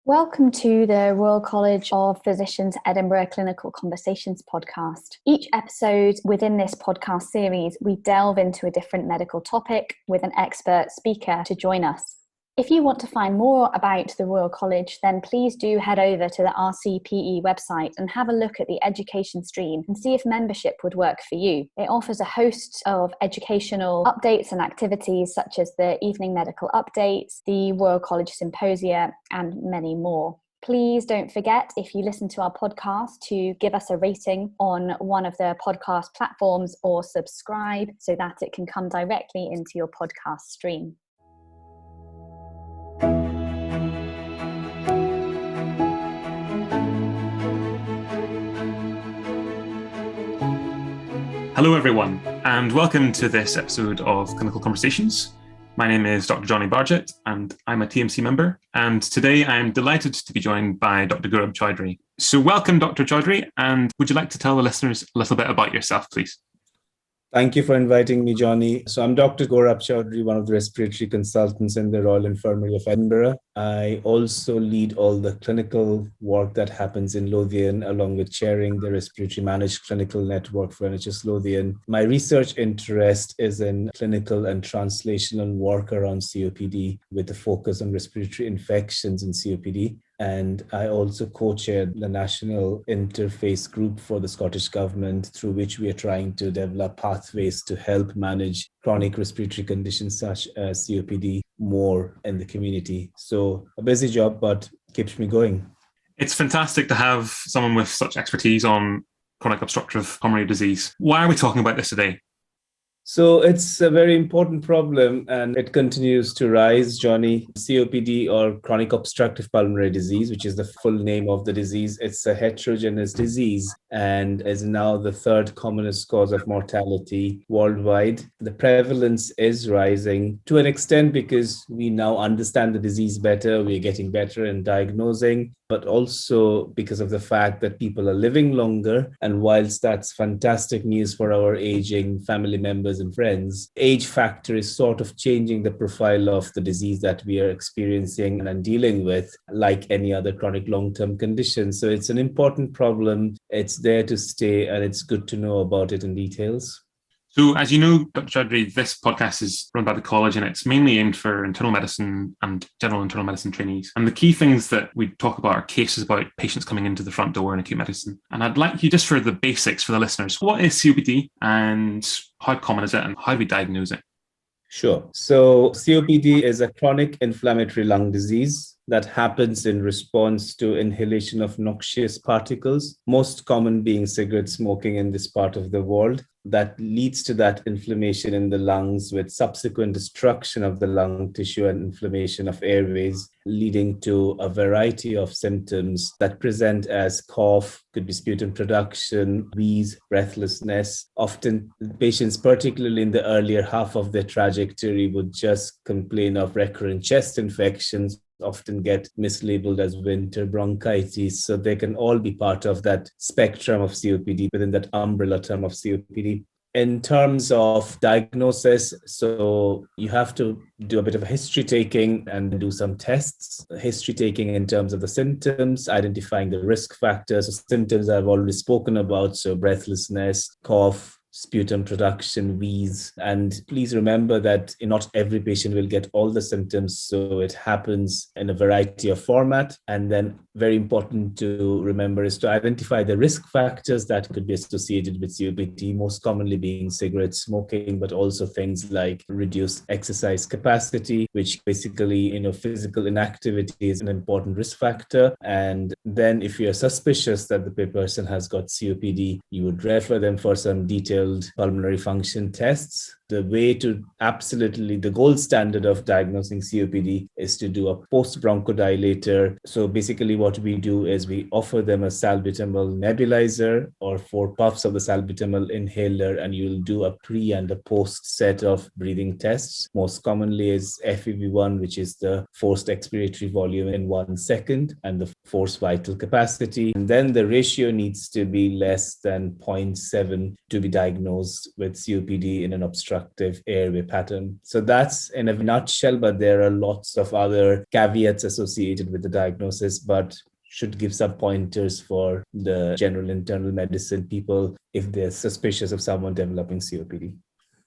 Welcome to the Royal College of Physicians Edinburgh Clinical Conversations podcast. Each episode within this podcast series, we delve into a different medical topic with an expert speaker to join us. If you want to find more about the Royal College, then please do head over to the RCPE website and have a look at the education stream and see if membership would work for you. It offers a host of educational updates and activities such as the evening medical updates, the Royal College Symposia, and many more. Please don't forget, if you listen to our podcast, to give us a rating on one of the podcast platforms or subscribe so that it can come directly into your podcast stream. Hello everyone, and welcome to this episode of Clinical Conversations. My name is Dr Drs Bardgett, and I'm a T&MC member, and today I'm delighted to be joined by Dr Gourab Choudhury. So welcome, Dr Choudhury, and would you like to tell the listeners a little bit about yourself, please? Thank you for inviting me, Johnny. So I'm Dr Gourab Choudhury, one of the respiratory consultants in the Royal Infirmary of Edinburgh. I also lead all the clinical work that happens in Lothian, along with chairing the Respiratory Managed Clinical Network for NHS Lothian. My research interest is in clinical and translational work around COPD, with a focus on respiratory infections in COPD. And I also co-chaired the National Interface Group for the Scottish Government, through which we are trying to develop pathways to help manage chronic respiratory conditions such as COPD more in the community. So a busy job, but keeps me going. It's fantastic to have someone with such expertise on chronic obstructive pulmonary disease. Why are we talking about this today? So it's a very important problem and it continues to rise, Johnny. COPD, or Chronic Obstructive Pulmonary Disease, which is the full name of the disease, it's a heterogeneous disease and is now the third commonest cause of mortality worldwide. The prevalence is rising to an extent because we now understand the disease better, we're getting better in diagnosing, but also because of the fact that people are living longer. And whilst that's fantastic news for our aging family members and friends, age factor is sort of changing the profile of the disease that we are experiencing and dealing with, like any other chronic long-term condition. So it's an important problem. It's there to stay, and it's good to know about it in details. So as you know, Dr Choudhury, this podcast is run by the college and it's mainly aimed for internal medicine and general internal medicine trainees. And the key things that we talk about are cases about patients coming into the front door in acute medicine. And I'd like you, just for the basics for the listeners, what is COPD and how common is it and how do we diagnose it? Sure. So COPD is a chronic inflammatory lung disease that happens in response to inhalation of noxious particles, most common being cigarette smoking in this part of the world. That leads to that inflammation in the lungs, with subsequent destruction of the lung tissue and inflammation of airways, leading to a variety of symptoms that present as cough, could be sputum production, wheeze, breathlessness. Often patients, particularly in the earlier half of their trajectory, would just complain of recurrent chest infections, often get mislabeled as winter bronchitis. So they can all be part of that spectrum of COPD, within that umbrella term of COPD. In terms of diagnosis, so you have to do a bit of a history taking and do some tests. History taking in terms of the symptoms, identifying the risk factors. So symptoms I've already spoken about, so breathlessness, cough, sputum production, wheeze. And please remember that not every patient will get all the symptoms, so it happens in a variety of format. And then very important to remember is to identify the risk factors that could be associated with COPD, most commonly being cigarette smoking, but also things like reduced exercise capacity, which basically, physical inactivity is an important risk factor. And then if you're suspicious that the person has got COPD, you would refer them for some detailed pulmonary function tests. The way to the gold standard of diagnosing COPD is to do a post-bronchodilator. So basically what we do is we offer them a salbutamol nebulizer or 4 puffs of the salbutamol inhaler, and you'll do a pre and a post set of breathing tests. Most commonly is FEV1, which is the forced expiratory volume in 1 second, and the forced vital capacity. And then the ratio needs to be less than 0.7 to be diagnosed with COPD in an obstructive obstructive airway pattern. So that's in a nutshell, but there are lots of other caveats associated with the diagnosis, but should give some pointers for the general internal medicine people if they're suspicious of someone developing COPD.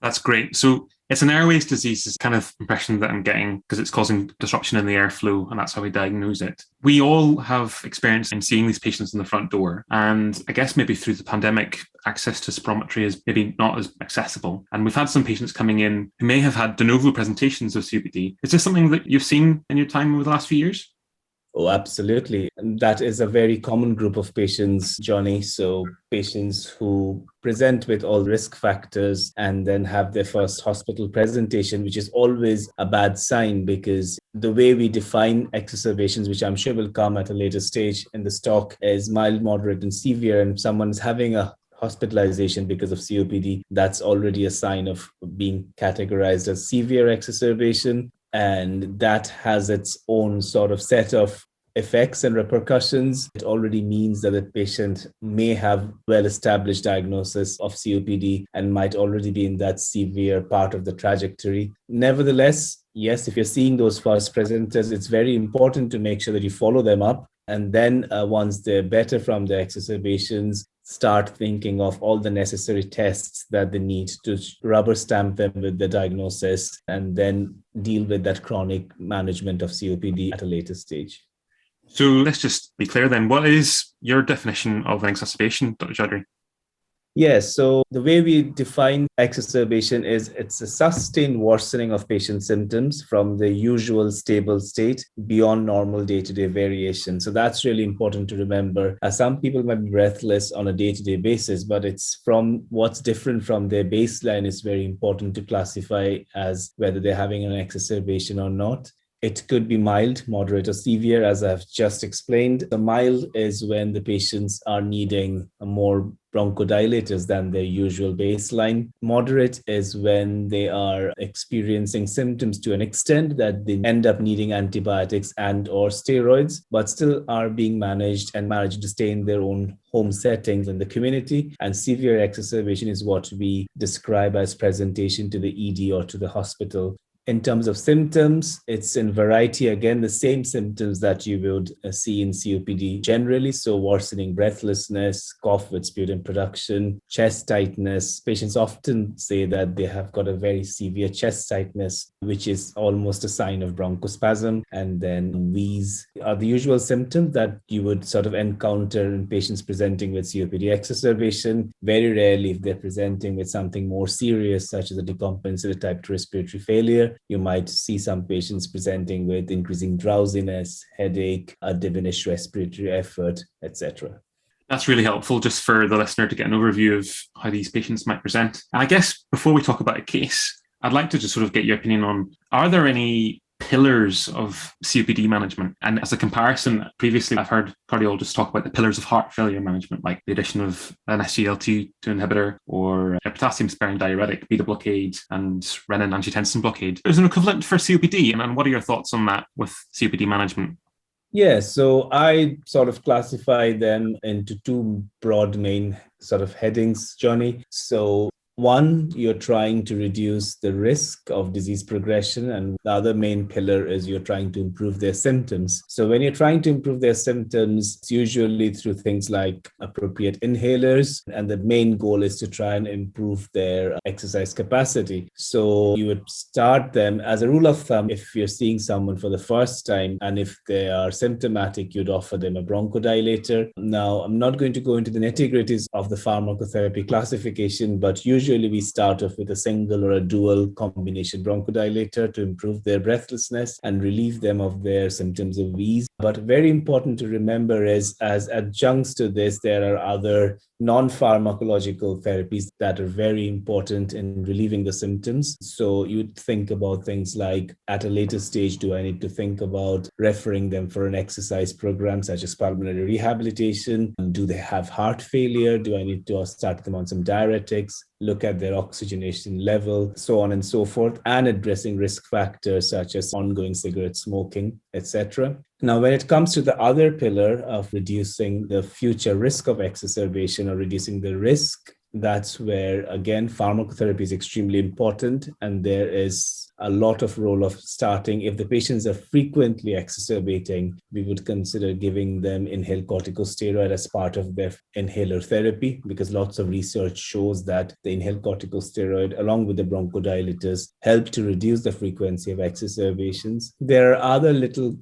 That's great. So it's an airways disease is kind of impression that I'm getting because it's causing disruption in the airflow, and that's how we diagnose it. We all have experience in seeing these patients in the front door. And I guess maybe through the pandemic, access to spirometry is maybe not as accessible. And we've had some patients coming in who may have had de novo presentations of COPD. Is this something that you've seen in your time over the last few years? Oh, absolutely. That is a very common group of patients, Johnny. So patients who present with all risk factors and then have their first hospital presentation, which is always a bad sign because the way we define exacerbations, which I'm sure will come at a later stage in this talk, is mild, moderate, and severe. And if someone's having a hospitalization because of COPD, that's already a sign of being categorized as severe exacerbation. And that has its own sort of set of effects and repercussions. It already means that the patient may have well-established diagnosis of COPD and might already be in that severe part of the trajectory. Nevertheless, yes, if you're seeing those first presenters, it's very important to make sure that you follow them up. And then once they're better from the exacerbations, start thinking of all the necessary tests that they need to rubber stamp them with the diagnosis and then deal with that chronic management of COPD at a later stage. So let's just be clear then. What is your definition of an exacerbation, Dr. Choudhury? Yes, so the way we define exacerbation is it's a sustained worsening of patient symptoms from the usual stable state beyond normal day-to-day variation. So that's really important to remember. Some people might be breathless on a day-to-day basis, but it's from what's different from their baseline is very important to classify as whether they're having an exacerbation or not. It could be mild, moderate, or severe, as I've just explained. The mild is when the patients are needing more bronchodilators than their usual baseline. Moderate is when they are experiencing symptoms to an extent that they end up needing antibiotics and or steroids, but still are being managed and managed to stay in their own home settings in the community. And severe exacerbation is what we describe as presentation to the ED or to the hospital. In terms of symptoms, it's in variety. Again, the same symptoms that you would see in COPD generally. So worsening breathlessness, cough with sputum production, chest tightness. Patients often say that they have got a very severe chest tightness, which is almost a sign of bronchospasm. And then wheeze are the usual symptoms that you would sort of encounter in patients presenting with COPD exacerbation. Very rarely, if they're presenting with something more serious, such as a decompensated type 2 respiratory failure, you might see some patients presenting with increasing drowsiness, headache, a diminished respiratory effort, etc. That's really helpful just for the listener to get an overview of how these patients might present. And I guess before we talk about a case, I'd like to just sort of get your opinion on, are there any pillars of COPD management? And as a comparison, previously I've heard cardiologists talk about the pillars of heart failure management, like the addition of an SGLT2 inhibitor or a potassium-sparing diuretic, beta blockade, and renin-angiotensin blockade. There's an equivalent for COPD, and what are your thoughts on that with COPD management? Yeah, so I sort of classify them into two broad main sort of headings, Johnny. So one, you're trying to reduce the risk of disease progression, and the other main pillar is you're trying to improve their symptoms. So when you're trying to improve their symptoms, it's usually through things like appropriate inhalers, and the main goal is to try and improve their exercise capacity. So you would start them, as a rule of thumb, if you're seeing someone for the first time, and if they are symptomatic, you'd offer them a bronchodilator. Now, I'm not going to go into the nitty-gritties of the pharmacotherapy classification, but usually we start off with a single or a dual combination bronchodilator to improve their breathlessness and relieve them of their symptoms of wheeze. But very important to remember is, as adjuncts to this, there are other non-pharmacological therapies that are very important in relieving the symptoms. So you'd think about things like, at a later stage, do I need to think about referring them for an exercise program such as pulmonary rehabilitation? Do they have heart failure? Do I need to start them on some diuretics? Look at their oxygenation level, so on and so forth, and addressing risk factors such as ongoing cigarette smoking, etc. Now, when it comes to the other pillar of reducing the future risk of exacerbation or reducing the risk That's where, again, pharmacotherapy is extremely important. And there is a lot of role of starting. If the patients are frequently exacerbating, we would consider giving them inhaled corticosteroid as part of their inhaler therapy, because lots of research shows that the inhaled corticosteroid, along with the bronchodilators, help to reduce the frequency of exacerbations. There are other little,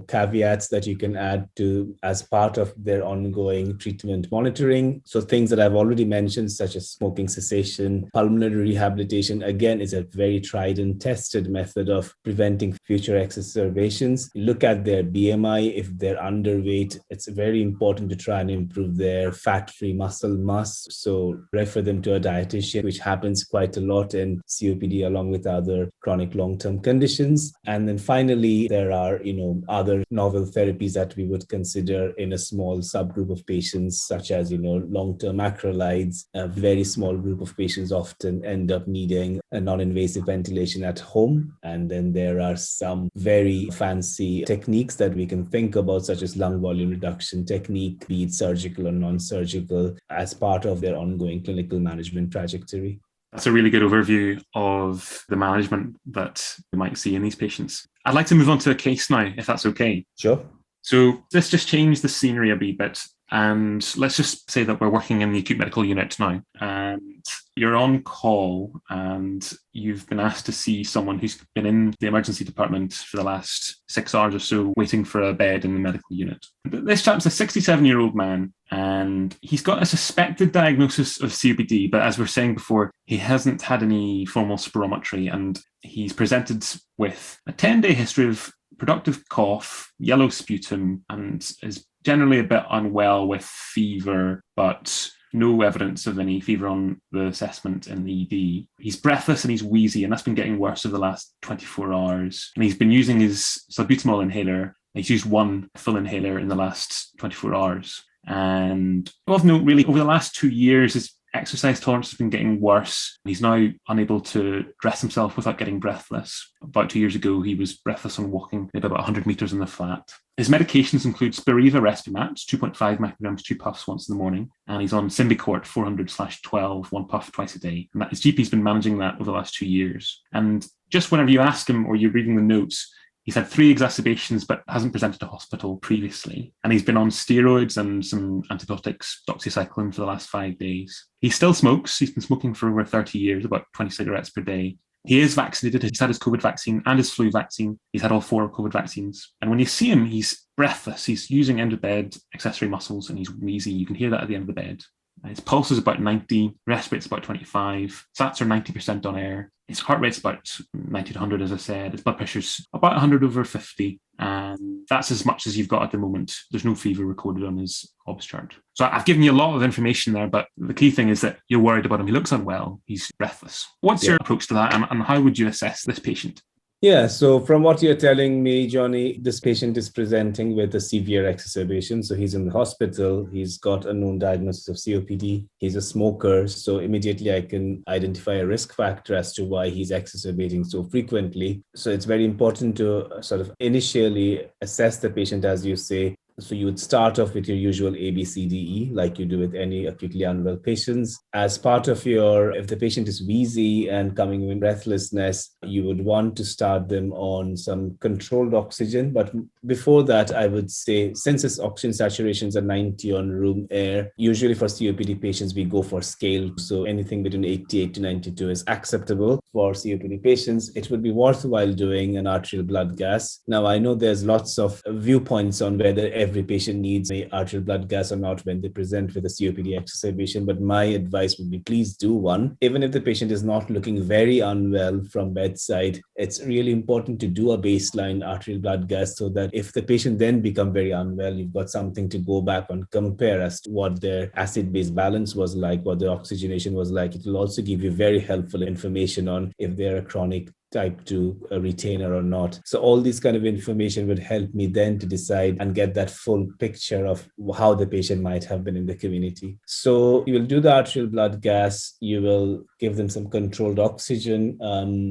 caveats that you can add to as part of their ongoing treatment monitoring. So things that I've already mentioned, such as smoking cessation, pulmonary rehabilitation, again, is a very tried and tested method of preventing future exacerbations. Look at their BMI. If they're underweight, it's very important to try and improve their fat-free muscle mass. So refer them to a dietitian, which happens quite a lot in COPD along with other chronic long-term conditions. And then finally, there are, other novel therapies that we would consider in a small subgroup of patients, such as, long-term macrolides. A very small group of patients often end up needing a non-invasive ventilation at home. And then there are some very fancy techniques that we can think about, such as lung volume reduction technique, be it surgical or non-surgical, as part of their ongoing clinical management trajectory. That's a really good overview of the management that we might see in these patients. I'd like to move on to a case now, if that's okay. Sure. So let's just change the scenery a wee bit. And let's just say that we're working in the acute medical unit now, and you're on call and you've been asked to see someone who's been in the emergency department for the last 6 hours or so, waiting for a bed in the medical unit. This chap's a 67-year-old man, and he's got a suspected diagnosis of COPD, but as we were saying before, he hasn't had any formal spirometry, and he's presented with a 10-day history of productive cough, yellow sputum, and is generally a bit unwell with fever, but no evidence of any fever on the assessment in the ED. He's breathless and he's wheezy, and that's been getting worse over the last 24 hours. And he's been using his salbutamol inhaler. He's used one full inhaler in the last 24 hours. And of note, really, over the last 2 years, his exercise tolerance has been getting worse. He's now unable to dress himself without getting breathless. About 2 years ago, he was breathless on walking maybe about 100 meters in the flat. His medications include Spiriva Respimat, 2.5 micrograms, 2 puffs once in the morning. And he's on Symbicort 400/12, 1 puff twice a day. And his GP's been managing that over the last 2 years. And just whenever you ask him or you're reading the notes, he's had 3 exacerbations, but hasn't presented to hospital previously. And he's been on steroids and some antibiotics, doxycycline, for the last 5 days. He still smokes. He's been smoking for over 30 years, about 20 cigarettes per day. He is vaccinated. He's had his COVID vaccine and his flu vaccine. He's had all 4 COVID vaccines. And when you see him, he's breathless. He's using end-of-bed accessory muscles and he's wheezy. You can hear that at the end of the bed. His pulse is about 90, respirate's rate's about 25, sats are 90% on air. His heart rate's about 90 to 100, as I said. His blood pressure's about 100/50, and that's as much as you've got at the moment. There's no fever recorded on his OBS chart. So I've given you a lot of information there, but the key thing is that you're worried about him. He looks unwell. He's breathless. What's your approach to that, and how would you assess this patient? Yeah, so from what you're telling me, Johnny, this patient is presenting with a severe exacerbation. So he's in the hospital. He's got a known diagnosis of COPD. He's a smoker. So immediately I can identify a risk factor as to why he's exacerbating so frequently. So it's very important to sort of initially assess the patient, as you say. So you would start off with your usual ABCDE, like you do with any acutely unwell patients. As part of if the patient is wheezy and coming with breathlessness, you would want to start them on some controlled oxygen. But before that, I would say, since his oxygen saturations are 90 on room air, usually for COPD patients, we go for scale. So anything between 88 to 92 is acceptable for COPD patients. It would be worthwhile doing an arterial blood gas. Now, I know there's lots of viewpoints on whether every patient needs an arterial blood gas or not when they present with a COPD exacerbation, but my advice would be, please do one. Even if the patient is not looking very unwell from bedside, it's really important to do a baseline arterial blood gas so that if the patient then become very unwell, you've got something to go back and compare as to what their acid-base balance was like, what their oxygenation was like. It will also give you very helpful information on if they're a chronic type 2 retainer or not. So all this kind of information would help me then to decide and get that full picture of how the patient might have been in the community. So you will do the arterial blood gas, you will give them some controlled oxygen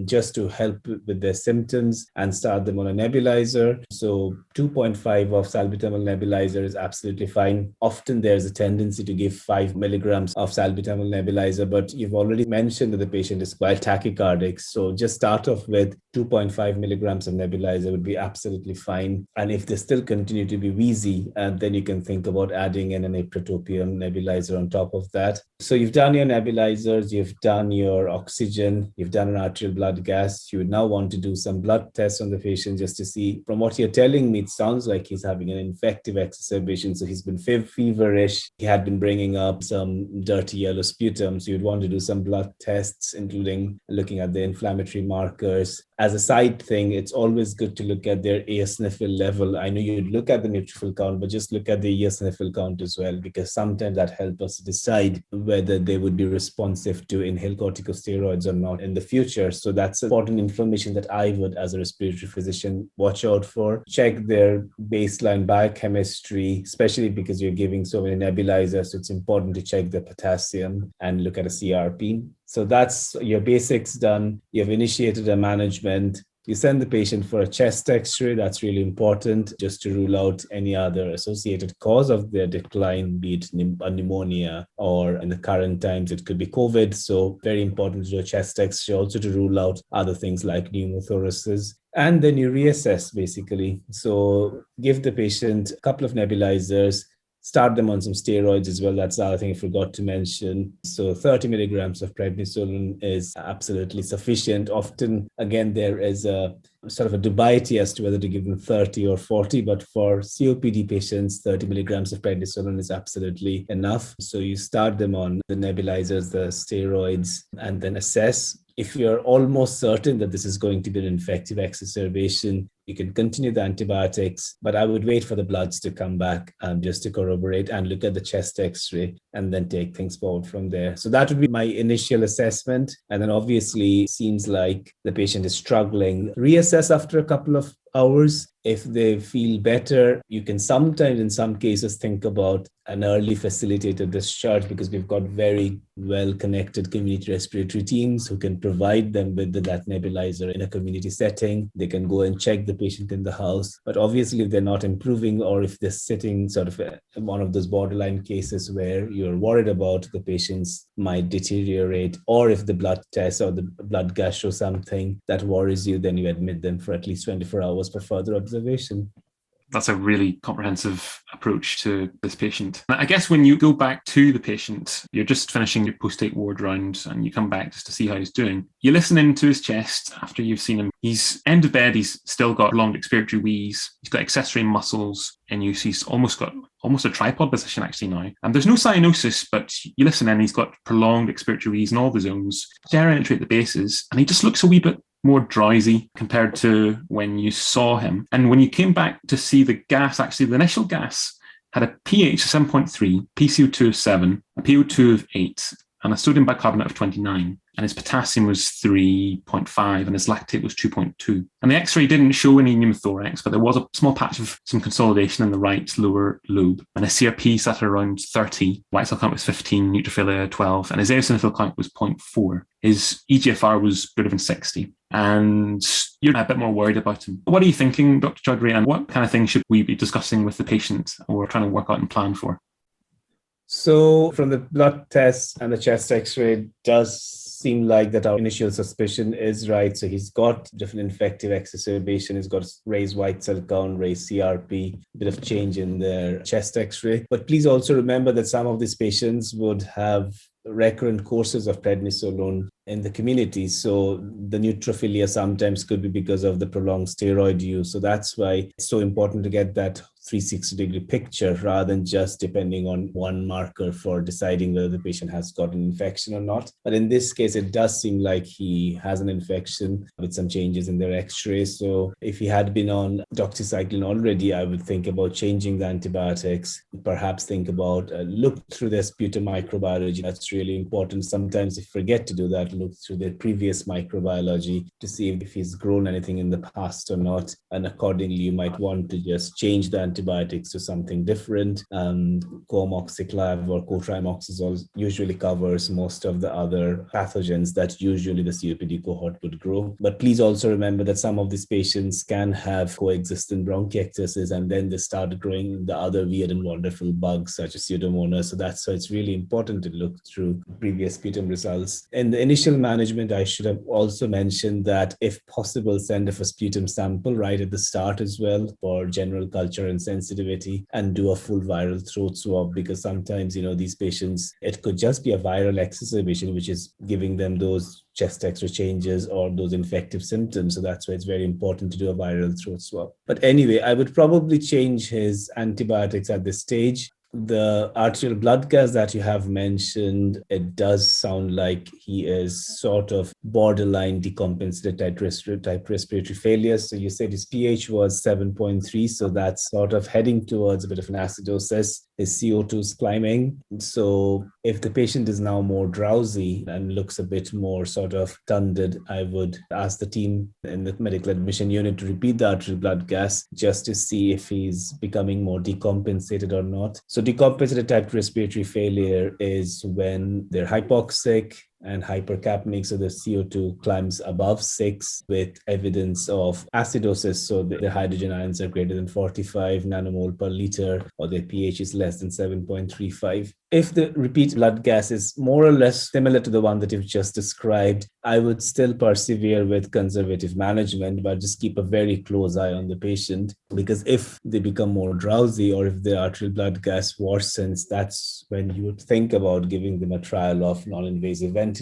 just to help with their symptoms and start them on a nebulizer. So 2.5 of salbutamol nebulizer is absolutely fine. Often there's a tendency to give 5 milligrams of salbutamol nebulizer, but you've already mentioned that the patient is quite tachycardic. So just start off with 2.5 milligrams of nebulizer would be absolutely fine. And if they still continue to be wheezy, then you can think about adding in an ipratropium nebulizer on top of that. So you've done your nebulizers, you've done your oxygen, you've done an arterial blood gas. You would now want to do some blood tests on the patient just to see. From what you're telling me, it sounds like he's having an infective exacerbation. So he's been feverish. He had been bringing up some dirty yellow sputum. So you'd want to do some blood tests, including looking at the inflammatory markers. As a side thing, it's always good to look at their eosinophil level. I know you'd look at the neutrophil count, but just look at the eosinophil count as well, because sometimes that helps us decide whether they would be responsive to inhaled corticosteroids or not in the future. So that's important information that I would, as a respiratory physician, watch out for. Check their baseline biochemistry, especially because you're giving so many nebulizers. So it's important to check the potassium and look at a CRP. So that's your basics done. You've initiated a management. You send the patient for a chest x-ray. That's really important, just to rule out any other associated cause of their decline, be it a pneumonia, or in the current times, it could be COVID. So very important to do a chest x-ray, also to rule out other things like pneumothoraces. And then you reassess, basically. So give the patient a couple of nebulizers, start them on some steroids as well. That's the other thing I forgot to mention. So 30 milligrams of prednisolone is absolutely sufficient. Often, again, there is a sort of a dubiety as to whether to give them 30 or 40, but for COPD patients, 30 milligrams of prednisolone is absolutely enough. So you start them on the nebulizers, the steroids, and then assess. If you're almost certain that this is going to be an infective exacerbation, you can continue the antibiotics, but I would wait for the bloods to come back just to corroborate and look at the chest x-ray and then take things forward from there. So that would be my initial assessment. And then obviously, it seems like the patient is struggling. Reassess after a couple of hours. If they feel better, you can sometimes, in some cases, think about an early facilitated discharge, because we've got very well-connected community respiratory teams who can provide them with that nebulizer in a community setting. They can go and check the patient in the house. But obviously, if they're not improving, or if they're sitting sort of one of those borderline cases where you're worried about the patients might deteriorate, or if the blood test or the blood gas shows something that worries you, then you admit them for at least 24 hours for further observation. That's a really comprehensive approach to this patient. I guess when you go back to the patient, you're just finishing your post-take ward round and you come back just to see how he's doing. You listen into his chest after you've seen him. He's end of bed, he's still got prolonged expiratory wheeze, he's got accessory muscles in use, he's almost a tripod position actually now. And there's no cyanosis, but you listen in, he's got prolonged expiratory wheeze in all the zones, staring entry at the bases, and he just looks a wee bit more drowsy compared to when you saw him. And when you came back to see the gas, actually the initial gas had a pH of 7.3, PCO2 of 7, a PO2 of 8, and a sodium bicarbonate of 29. And his potassium was 3.5 and his lactate was 2.2. And the x-ray didn't show any pneumothorax, but there was a small patch of some consolidation in the right lower lobe. And his CRP sat at around 30, white cell count was 15, neutrophilia 12, and his eosinophil count was 0.4. His EGFR was greater than 60. And you're a bit more worried about him. What are you thinking, Dr. Choudhury, and what kind of things should we be discussing with the patient or trying to work out and plan for? So from the blood tests and the chest x-ray, does seem like that our initial suspicion is right. So he's got different infective exacerbation. He's got raised white cell count, raised CRP, a bit of change in their chest x-ray. But please also remember that some of these patients would have recurrent courses of prednisolone in the community. So the neutrophilia sometimes could be because of the prolonged steroid use. So that's why it's so important to get that 360-degree picture rather than just depending on one marker for deciding whether the patient has got an infection or not. But in this case, it does seem like he has an infection with some changes in their x-ray. So if he had been on doxycycline already, I would think about changing the antibiotics, perhaps think about look through their sputum microbiology. That's really important. Sometimes if you forget to do that, look through their previous microbiology to see if he's grown anything in the past or not. And accordingly, you might want to just change the antibiotics to something different. Coamoxiclav or cotrimoxazole usually covers most of the other pathogens that usually the COPD cohort would grow. But please also remember that some of these patients can have coexistent bronchiectasis, and then they start growing the other weird and wonderful bugs such as Pseudomonas. So that's why it's really important to look through previous sputum results. In the initial management, I should have also mentioned that if possible, send off a sputum sample right at the start as well for general culture and sensitivity, and do a full viral throat swab, because sometimes, these patients, it could just be a viral exacerbation, which is giving them those chest X-ray changes or those infective symptoms. So that's why it's very important to do a viral throat swab. But anyway, I would probably change his antibiotics at this stage. The arterial blood gas that you have mentioned, it does sound like he is sort of borderline decompensated type respiratory failure. So you said his pH was 7.3, so that's sort of heading towards a bit of an acidosis. His CO2 is climbing. So if the patient is now more drowsy and looks a bit more sort of tundered, I would ask the team in the medical admission unit to repeat the arterial blood gas just to see if he's becoming more decompensated or not. So decompensated type respiratory failure is when they're hypoxic and hypercapnic, so the CO2 climbs above 6 with evidence of acidosis, so the hydrogen ions are greater than 45 nanomole per liter, or their pH is less than 7.35. If the repeat blood gas is more or less similar to the one that you've just described, I would still persevere with conservative management, but just keep a very close eye on the patient, because if they become more drowsy or if the arterial blood gas worsens, that's when you would think about giving them a trial of non-invasive ventilation.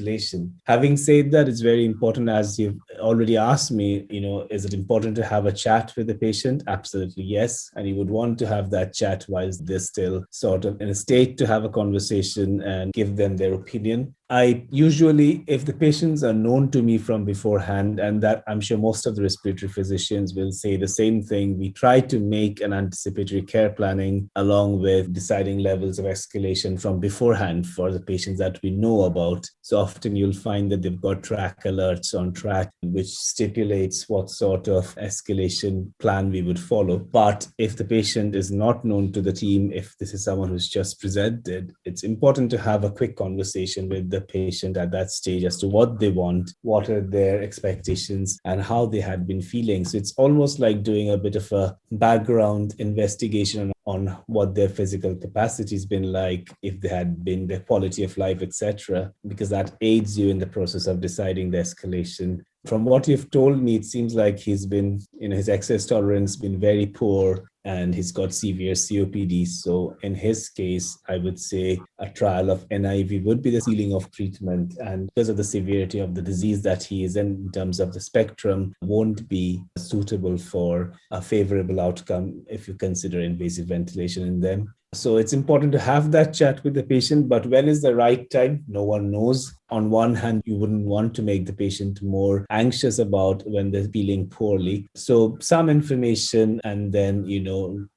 Having said that, it's very important, as you've already asked me, is it important to have a chat with the patient? Absolutely, yes. And you would want to have that chat while they're still sort of in a state to have a conversation and give them their opinion. I usually, if the patients are known to me from beforehand, and that I'm sure most of the respiratory physicians will say the same thing, we try to make an anticipatory care planning along with deciding levels of escalation from beforehand for the patients that we know about. So often you'll find that they've got track alerts on track, which stipulates what sort of escalation plan we would follow. But if the patient is not known to the team, if this is someone who's just presented, it's important to have a quick conversation with the patient at that stage as to what they want, what are their expectations, and how they had been feeling. So it's almost like doing a bit of a background investigation on what their physical capacity has been like, if they had been, their quality of life, etc., because that aids you in the process of deciding the escalation. From what you've told me, it seems like he's been, his excess tolerance been very poor, and he's got severe COPD. So in his case, I would say a trial of NIV would be the ceiling of treatment. And because of the severity of the disease that he is in terms of the spectrum, won't be suitable for a favorable outcome if you consider invasive ventilation in them. So it's important to have that chat with the patient, but when is the right time? No one knows. On one hand, you wouldn't want to make the patient more anxious about when they're feeling poorly. So some information, and then,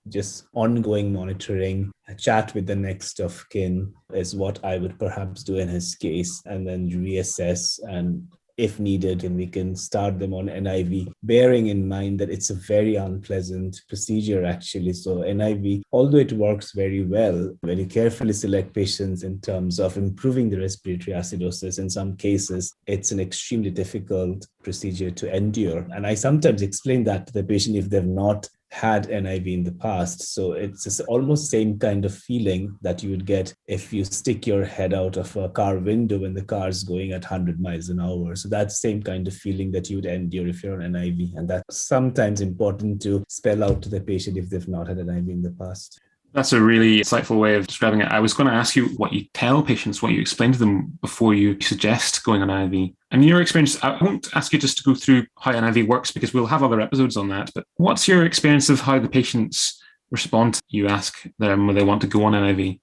just ongoing monitoring, a chat with the next of kin is what I would perhaps do in his case, and then reassess, and if needed, and we can start them on NIV, bearing in mind that it's a very unpleasant procedure actually. So NIV, although it works very well, when you carefully select patients in terms of improving the respiratory acidosis, in some cases, it's an extremely difficult procedure to endure. And I sometimes explain that to the patient if they've not had NIV in the past. So it's just almost same kind of feeling that you would get if you stick your head out of a car window when the car is going at 100 miles an hour. So that's the same kind of feeling that you would endure if you're on NIV. And that's sometimes important to spell out to the patient if they've not had NIV in the past. That's a really insightful way of describing it. I was going to ask you what you tell patients, what you explain to them before you suggest going on IV. And in your experience, I won't ask you just to go through how an IV works because we'll have other episodes on that, but what's your experience of how the patients respond? You ask them whether they want to go on an IV.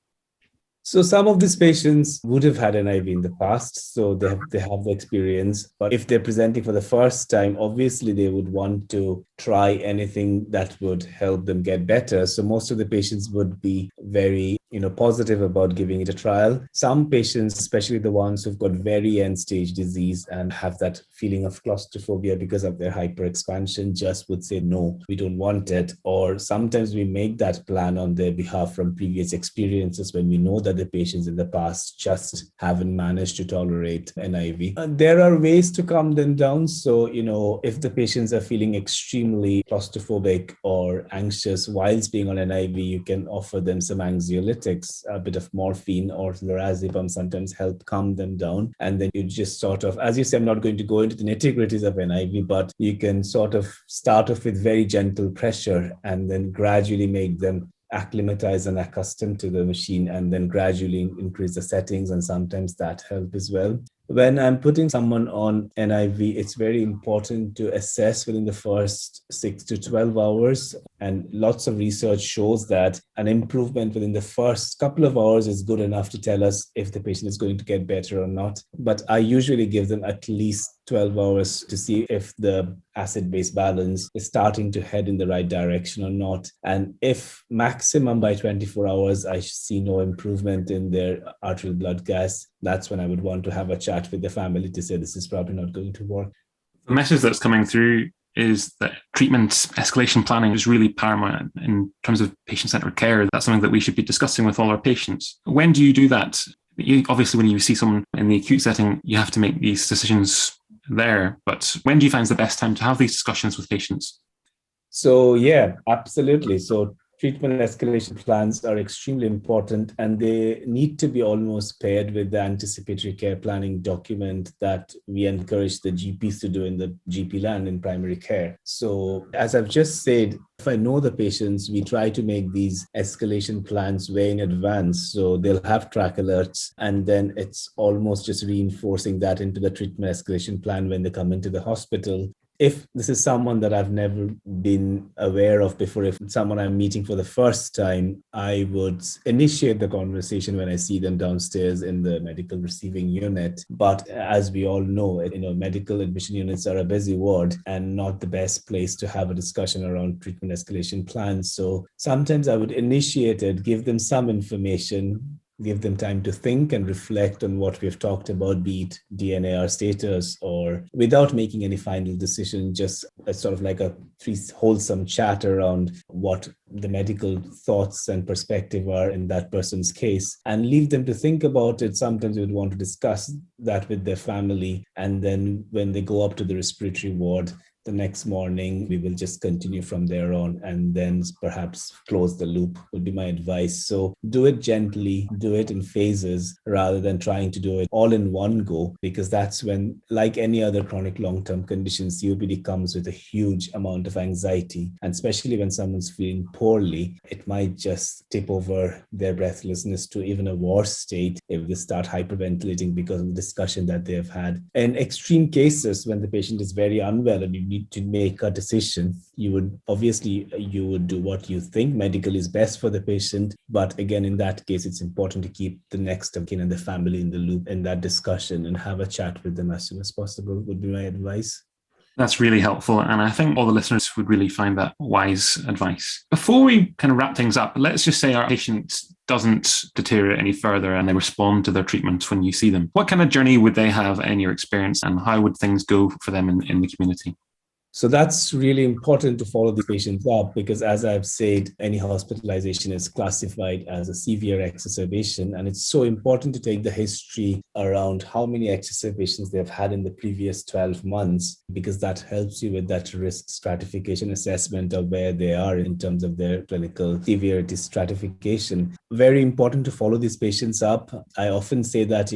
So some of these patients would have had an IV in the past, so they have the experience. But if they're presenting for the first time, obviously they would want to try anything that would help them get better. So most of the patients would be very positive about giving it a trial. Some patients, especially the ones who've got very end-stage disease and have that feeling of claustrophobia because of their hyperexpansion, just would say, no, we don't want it. Or sometimes we make that plan on their behalf from previous experiences when we know that the patients in the past just haven't managed to tolerate an IV. There are ways to calm them down. So, if the patients are feeling extremely claustrophobic or anxious whilst being on an IV, you can offer them some anxiolytics. A bit of morphine or lorazepam sometimes help calm them down. And then you just sort of, as you say, I'm not going to go into the nitty-gritties of an IV, but you can sort of start off with very gentle pressure and then gradually make them acclimatize and accustomed to the machine, and then gradually increase the settings, and sometimes that helps as well. When I'm putting someone on an IV, it's very important to assess within the first 6 to 12 hours. And lots of research shows that an improvement within the first couple of hours is good enough to tell us if the patient is going to get better or not. But I usually give them at least 12 hours to see if the acid-base balance is starting to head in the right direction or not. And if maximum by 24 hours, I see no improvement in their arterial blood gas, that's when I would want to have a chat with the family to say this is probably not going to work. The message that's coming through is that treatment escalation planning is really paramount in terms of patient-centered care. That's something that we should be discussing with all our patients. When do you do that? Obviously, when you see someone in the acute setting, you have to make these decisions there. But when do you find is the best time to have these discussions with patients? So, yeah, absolutely. So treatment escalation plans are extremely important, and they need to be almost paired with the anticipatory care planning document that we encourage the GPs to do in the GP land in primary care. So as I've just said, if I know the patients, we try to make these escalation plans way in advance. So they'll have track alerts, and then it's almost just reinforcing that into the treatment escalation plan when they come into the hospital. If this is someone that I've never been aware of before, if it's someone I'm meeting for the first time, I would initiate the conversation when I see them downstairs in the medical receiving unit. But as we all know, medical admission units are a busy ward and not the best place to have a discussion around treatment escalation plans. So sometimes I would initiate it, give them some information, give them time to think and reflect on what we've talked about, be it DNAR status, or without making any final decision, just sort of like a wholesome chat around what the medical thoughts and perspective are in that person's case, and leave them to think about it. Sometimes we would want to discuss that with their family. And then when they go up to the respiratory ward, the next morning, we will just continue from there on, and then perhaps close the loop would be my advice. So do it gently, do it in phases rather than trying to do it all in one go, because that's when, like any other chronic long-term condition, COPD comes with a huge amount of anxiety. And especially when someone's feeling poorly, it might just tip over their breathlessness to even a worse state if they start hyperventilating because of the discussion that they have had. In extreme cases, when the patient is very unwell and you need to make a decision, you would do what you think medically is best for the patient. But again, in that case, it's important to keep the next of kin and the family in the loop in that discussion and have a chat with them as soon as possible, would be my advice. That's really helpful. And I think all the listeners would really find that wise advice. Before we kind of wrap things up, let's just say our patient doesn't deteriorate any further and they respond to their treatment when you see them. What kind of journey would they have in your experience, and how would things go for them in the community? So that's really important to follow the patients up, because as I've said, any hospitalization is classified as a severe exacerbation. And it's so important to take the history around how many exacerbations they've had in the previous 12 months, because that helps you with that risk stratification assessment of where they are in terms of their clinical severity stratification. Very important to follow these patients up. I often say that,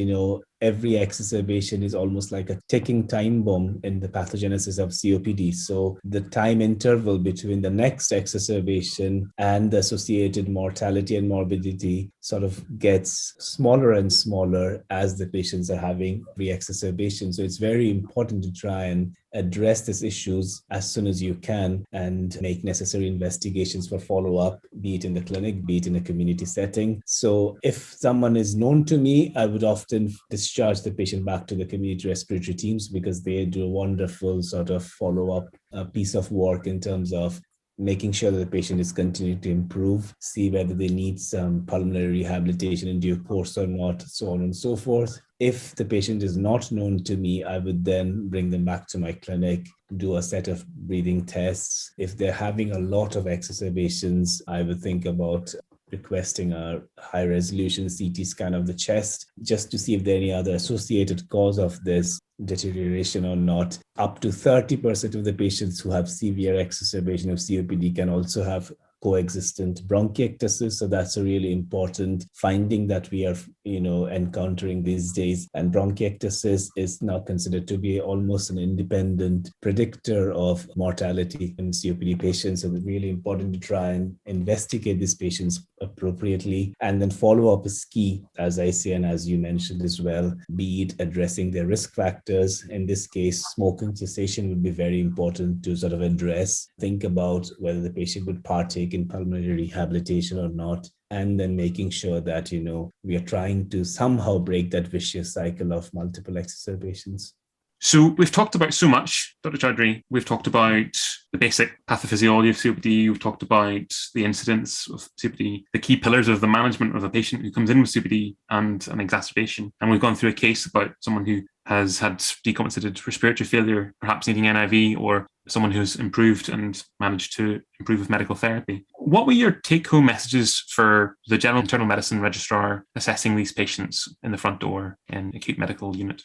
every exacerbation is almost like a ticking time bomb in the pathogenesis of COPD. So the time interval between the next exacerbation and the associated mortality and morbidity sort of gets smaller and smaller as the patients are having re-exacerbation. So it's very important to try and address these issues as soon as you can and make necessary investigations for follow-up, be it in the clinic, be it in a community setting. So if someone is known to me, I would often discharge the patient back to the community respiratory teams because they do a wonderful sort of follow-up piece of work in terms of making sure that the patient is continuing to improve, see whether they need some pulmonary rehabilitation in due course or not, so on and so forth. If the patient is not known to me, I would then bring them back to my clinic, do a set of breathing tests. If they're having a lot of exacerbations, I would think about requesting a high resolution CT scan of the chest just to see if there are any other associated cause of this deterioration or not. Up to 30% of the patients who have severe exacerbation of COPD can also have coexistent bronchiectasis. So that's a really important finding that we are, encountering these days. And bronchiectasis is now considered to be almost an independent predictor of mortality in COPD patients. So it's really important to try and investigate these patients appropriately. And then follow up is key, as I say, and as you mentioned as well, be it addressing their risk factors. In this case, smoking cessation would be very important to sort of address. Think about whether the patient would partake in pulmonary rehabilitation or not, and then making sure that, we are trying to somehow break that vicious cycle of multiple exacerbations. So we've talked about so much, Dr. Choudhury. We've talked about the basic pathophysiology of COPD. We've talked about the incidence of COPD, the key pillars of the management of a patient who comes in with COPD and an exacerbation. And we've gone through a case about someone who has had decompensated respiratory failure, perhaps needing NIV, or someone who's improved and managed to improve with medical therapy. What were your take-home messages for the general internal medicine registrar assessing these patients in the front door in acute medical unit?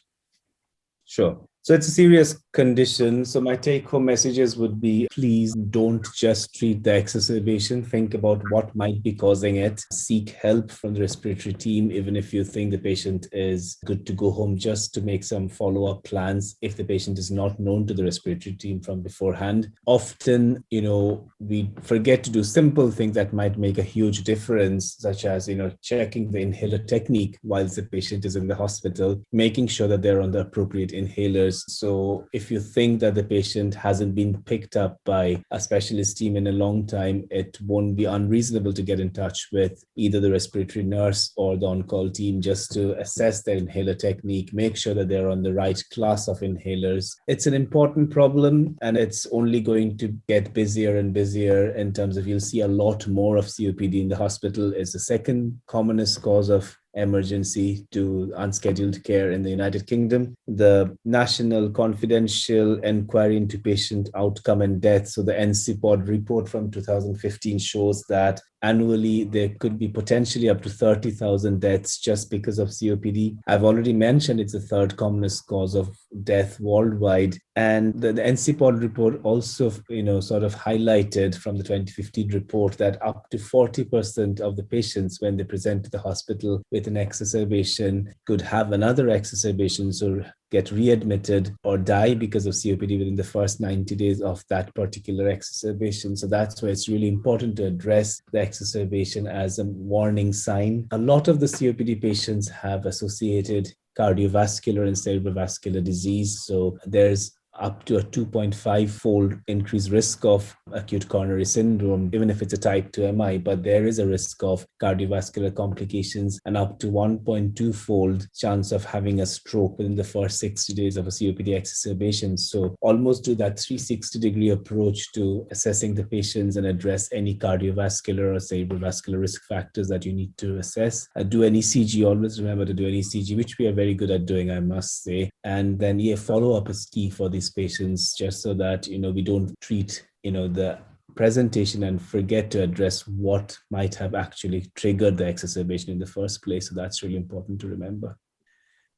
Sure. So it's a serious condition. So my take-home messages would be, please don't just treat the exacerbation. Think about what might be causing it. Seek help from the respiratory team, even if you think the patient is good to go home, just to make some follow-up plans if the patient is not known to the respiratory team from beforehand. Often, we forget to do simple things that might make a huge difference, such as, checking the inhaler technique whilst the patient is in the hospital, making sure that they're on the appropriate inhalers. So if you think that the patient hasn't been picked up by a specialist team in a long time, it won't be unreasonable to get in touch with either the respiratory nurse or the on-call team just to assess their inhaler technique, make sure that they're on the right class of inhalers. It's an important problem, and it's only going to get busier and busier in terms of you'll see a lot more of COPD in the hospital. It's the second commonest cause of emergency to unscheduled care in the United Kingdom. The National Confidential Inquiry into Patient Outcome and Death, so the NCPOD report from 2015 shows that annually there could be potentially up to 30,000 deaths just because of COPD. I've already mentioned it's the third commonest cause of death worldwide. And the NCPOD report also, sort of highlighted from the 2015 report that up to 40% of the patients, when they present to the hospital with an exacerbation, could have another exacerbation, so get readmitted or die because of COPD within the first 90 days of that particular exacerbation. So that's why it's really important to address the exacerbation as a warning sign. A lot of the COPD patients have associated cardiovascular and cerebrovascular disease. So there's up to a 2.5-fold increased risk of acute coronary syndrome, even if it's a type 2 MI, but there is a risk of cardiovascular complications and up to 1.2-fold chance of having a stroke within the first 60 days of a COPD exacerbation. So almost do that 360-degree approach to assessing the patients and address any cardiovascular or cerebrovascular risk factors that you need to assess. Do an ECG, always remember to do an ECG, which we are very good at doing, I must say. And then follow-up is key for these patients, just so that we don't treat the presentation and forget to address what might have actually triggered the exacerbation in the first place. So that's really important to remember.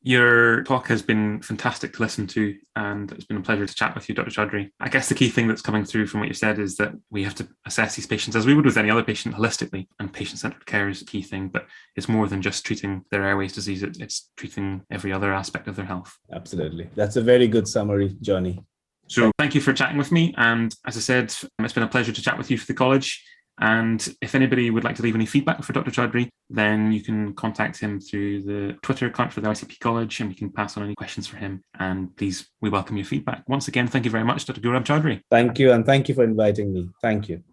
Your talk has been fantastic to listen to, and it's been a pleasure to chat with you, Dr. Choudhury. I guess the key thing that's coming through from what you said is that we have to assess these patients as we would with any other patient holistically, and patient-centered care is a key thing, but it's more than just treating their airways disease, it's treating every other aspect of their health. Absolutely. That's a very good summary, Johnny. So thank you for chatting with me, and as I said, it's been a pleasure to chat with you for the college. And if anybody would like to leave any feedback for Dr. Choudhury, then you can contact him through the Twitter account for the RCP College, and we can pass on any questions for him. And please, we welcome your feedback. Once again, thank you very much, Dr. Gourab Choudhury. Thank you, and thank you for inviting me. Thank you.